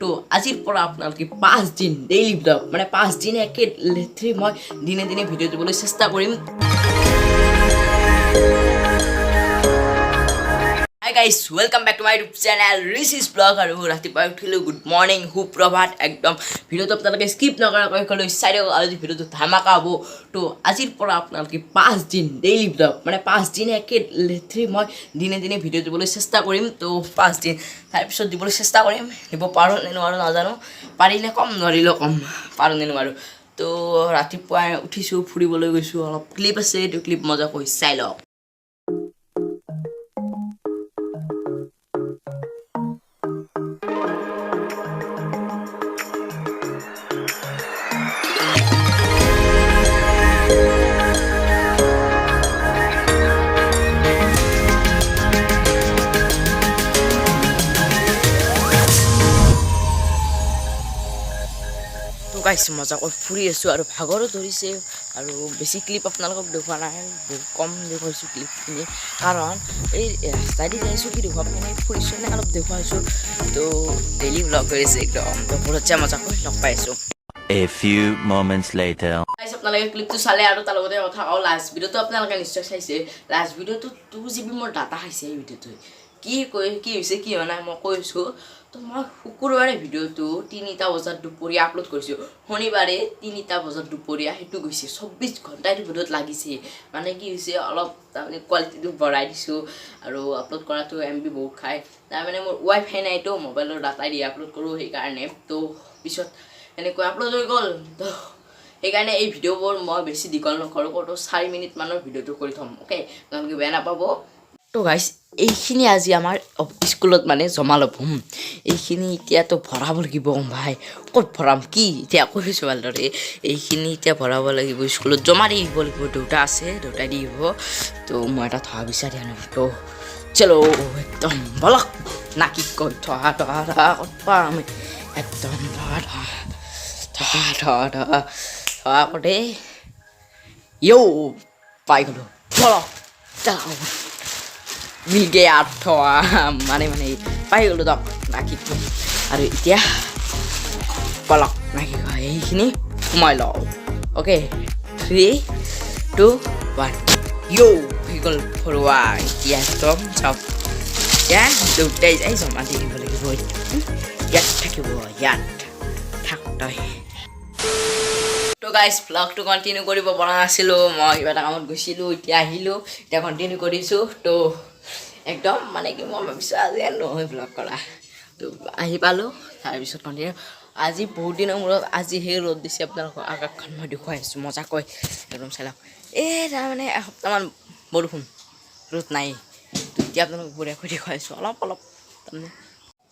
তো আজিৰ পৰা আপোনালোকে 5 দিন ডেইলি ব্লগ মানে 5 দিন একে লেথৰি মই দিনে দিনে ভিডিঅ' দিবলৈ চেষ্টা কৰিম। Hi guys, welcome back to my YouTube channel Rishi's Vlog আৰু ৰাতিপুৱা উঠিলো গুড মৰ্নিং সুপ্ৰভাত একদম ভিডিঅ'টো আপোনালোকে স্কিপ নকৰাকৈ কলৈ চাইডে আজি ভিডিঅ'টো ধামাকা হ'ব। তো আজিৰ পৰা আপোনালোকে 5 দিন ডেইলি ব্লগ মানে 5 দিন একে লেথৰি মই দিনে দিনে ভিডিঅ' দিবলৈ চেষ্টা কৰিম। তো 5 দিন তাৰপিছত দিবলৈ চেষ্টা কৰিম, দিব পাৰোঁ নে নোৱাৰোঁ নাজানো, পাৰিলে কম নোৱাৰিলেও কম, পাৰোঁ নে নোৱাৰোঁ। তো ৰাতিপুৱা উঠিছোঁ, ফুৰিবলৈ গৈছোঁ, অলপ ক্লিপ আছে, এইটো ক্লিপ মজাকৈ চাই লওক। গাইছ মজাকৈ ফুৰি আছোঁ আৰু ভাগৰো ধৰিছে আৰু বেছি ক্লিপ আপোনালোকক দেখুওৱা নাই, বহুত কম দেখুৱাইছোঁ ক্লিপখিনি, কাৰণ এই ৰাস্তাইদি যাইছোঁ কি দেখুৱাম মানে ফুৰিছোঁ নে অলপ দেখুৱাইছোঁ। তো ডেইলি ব্লগ কৰিছে একদম, তো বহুত মজাকৈ লগ পাইছোঁ। A few moments later. গাইছ আপোনালোকে ক্লিপটো চালে আৰু তাৰ লগতে কথা কওঁ, লাষ্ট ভিডিঅ'টো আপোনালোকে নিশ্চয় চাইছে। লাষ্ট ভিডিঅ'টো 2 GB মোৰ ডাটা খাইছে। এই ভিডিঅ'টোৱে কি হৈছে কি হোৱা নাই মই কৈছোঁ। তো মই শুকুৰবাৰে ভিডিঅ'টো 3টা বজাত দুপৰীয়া আপলোড কৰিছোঁ, শনিবাৰে 3টা বজাত দুপৰীয়া সেইটো গৈছে 24 ঘণ্টা এইটো ভিডিঅ'ত লাগিছে। মানে কি হৈছে অলপ তাৰমানে কোৱালিটিটো বঢ়াই দিছোঁ আৰু আপলোড কৰাটো MB বহুত খায়, তাৰমানে মোৰ ৱাইফাই নাইতো, মোবাইলৰ ডাটাই দি আপলোড কৰোঁ সেইকাৰণে। তো পিছত এনেকৈ আপলোড হৈ গ'ল। তো সেইকাৰণে এই ভিডিঅ'বোৰ মই বেছি দীঘল নকৰোঁ, ক'তো 4 মিনিটমানৰ ভিডিঅ'টো কৰি থ'ম, অ'কে, আপোনালোকে বেয়া নাপাব। তো গাইছ এইখিনি আজি আমাৰ স্কুলত মানে জমা ল'ব, এইখিনি এতিয়াতো ভৰাব লাগিব ভাই, ক'ত ভৰাম কি এতিয়া কৈছোঁ ভালদৰে, এইখিনি এতিয়া ভৰাব লাগিব, স্কুলত জমা দি দিব লাগিব, দেউতা আছে দেউতাই দি দিব। তো মই এটা থোৱা বিচাৰি আনো। তো চলো একদম বলক না কি কয় থোৱা ক'ত পাম, একদম থোৱা কৰে ইও পাই গ'লোঁ, বলক যাওঁ মিলগে থোৱা মানে পাই গ'লোঁ দক নাকি। আৰু এতিয়া পলক নাকি কয় এইখিনি সোমাই লওঁ, অ'কে 3, 2, 1 ইও হৈ গ'ল ভৰোৱা। এতিয়া একদম চাওক, এতিয়া দেউতাই যাই জমা দি দিব লাগিব, ইয়াত থাকিব, ইয়াত থাক তই। তো গাইছ ব্লগটো কণ্টিনিউ কৰিব পৰা নাছিলোঁ, মই কিবা এটা কামত গৈছিলোঁ, এতিয়া আহিলোঁ, এতিয়া কণ্টিনিউ কৰিছোঁ। তো একদম মানে কি মই ভাবিছোঁ আজি নহয় ব্লগ কৰা, তো আহি পালোঁ, তাৰপিছত কণ্টিনিউ। আজি বহুত দিনৰ মূৰত আজি সেই ৰ'দ দিছে, আপোনালোকৰ আকাশখন মই দেখুৱাই আছোঁ মজাকৈ একদম চাই লওক। এই তাৰমানে এসপ্তাহমান বৰষুণ, ৰ'দ নাই। তো এতিয়া আপোনালোকক বঢ়িয়াকৈ দেখুৱাইছোঁ অলপ তাৰমানে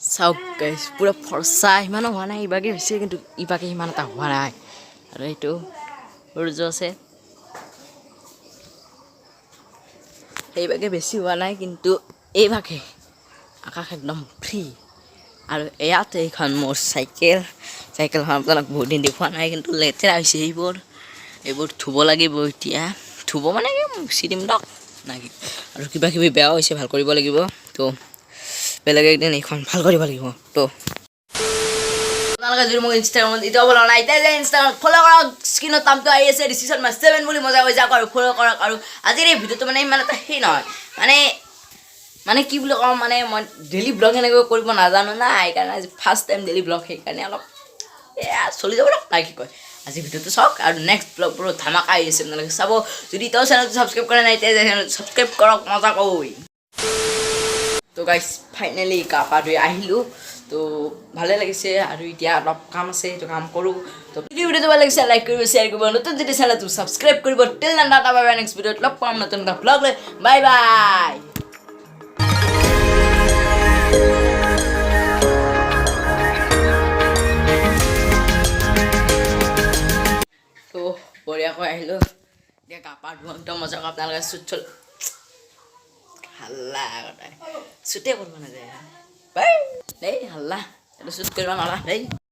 চাওক গাইছ, পূৰা ফৰ্চা, ইমানো হোৱা নাই, ইভাগে হৈছে কিন্তু ইভাগে ইমান এটা হোৱা নাই। আৰু এইটো সূৰ্য আছে, সেইভাগে বেছি হোৱা নাই কিন্তু এইভাগে আকাশ একদম ফ্ৰী। আৰু ইয়াত এইখন মোৰ চাইকেলখন আপোনালোক বহুত দিন দেখুওৱা নাই, কিন্তু লেতেৰা হৈছে এইবোৰ ধুব লাগিব এতিয়া, ধুব মানে কি মুচি দিম দক নাকি, আৰু কিবা কিবি বেয়া হৈছে ভাল কৰিব লাগিব। তো বেলেগ একদিন এইখন ভাল কৰিব লাগিব। তো আপোনালোকে যদি মোক ইনষ্টাগ্ৰামত এতিয়াও ফ'ল' নাই, এতিয়া ইনষ্টাগ্ৰামত ফ'ল' কৰক, স্ক্ৰীনত নামটো আহি আছে Rishisharma7 বুলি মজা হৈ যাওক আৰু ফ'ল' কৰক। আৰু আজিৰ এই ভিডিঅ'টো মানে ইমান এটা সেই নহয়, মানে কি বুলি কওঁ, মানে মই ডেইলি ব্লগ এনেকৈ কৰিব নাজানো না, সেইকাৰণে আজি ফাৰ্ষ্ট টাইম ডেইলি ব্লগ, সেইকাৰণে অলপ চলি যাব নাই কি কয়। আজি ভিডিঅ'টো চাওক আৰু নেক্সট ব্লগবোৰো ধামাকা আহি আছে, আপোনালোকে চাব। যদি এতিয়াও চেনেলটো ছাবস্ক্ৰাইব কৰা নাই তেতিয়া ছাবস্ক্ৰাইব কৰক মজাকৈ। তো গাইছ ফাইনেলি গা পা ধুই আহিলোঁ, তো ভালে লাগিছে আৰু এতিয়া অলপ কাম আছে, সেইটো কাম কৰোঁ। তো ভিডিঅ'টো ভাল লাগিছে লাইক কৰিব, শ্বেয়াৰ কৰিব, নতুন যদি চেনেলটো ছাবস্ক্ৰাইব কৰিব। Till then tata bye bye, next ভিডিঅ'ত লগ পাম নতুন এটা ব্লগ লৈ, বাই বাই। তো বঢ়িয়াকৈ আহিলোঁ, এতিয়া গা পা ধুৱাম একদম মজাকৈ। আপোনালোকে চুট হাল্লা চুটে কৰিব নাযায় বাই দেই, হাল্লা এইটো চুট কৰিব নোৱাৰা দেই।